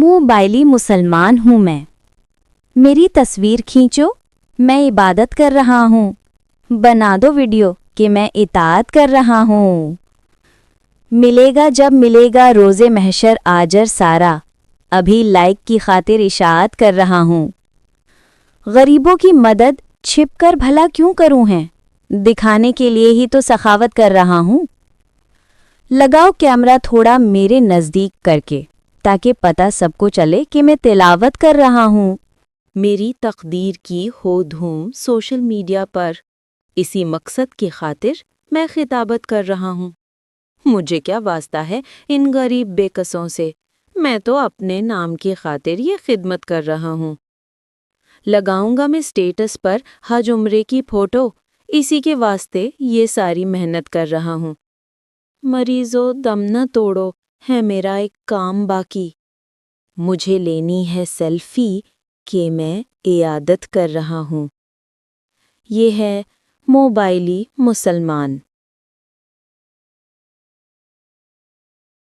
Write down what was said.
موبائلی مسلمان ہوں میں۔ میری تصویر کھینچو، میں عبادت کر رہا ہوں۔ بنا دو ویڈیو کہ میں اطاعت کر رہا ہوں۔ ملے گا جب ملے گا روز محشر آجر سارا، ابھی لائک کی خاطر اشاعت کر رہا ہوں۔ غریبوں کی مدد چھپ کر بھلا کیوں کروں ہے، دکھانے کے لیے ہی تو سخاوت کر رہا ہوں۔ لگاؤ کیمرہ تھوڑا میرے نزدیک کر کے، تاکہ پتہ سب کو چلے کہ میں تلاوت کر رہا ہوں۔ میری تقدیر کی ہو دھوم سوشل میڈیا پر، اسی مقصد کی خاطر میں خطابت کر رہا ہوں۔ مجھے کیا واسطہ ہے ان غریب بے کسوں سے، میں تو اپنے نام کی خاطر یہ خدمت کر رہا ہوں۔ لگاؤں گا میں اسٹیٹس پر حج عمرے کی فوٹو، اسی کے واسطے یہ ساری محنت کر رہا ہوں۔ مریضو دم نہ توڑو، ہے میرا ایک کام باقی، مجھے لینی ہے سیلفی کہ میں عیادت کر رہا ہوں۔ یہ ہے موبائلی مسلمان۔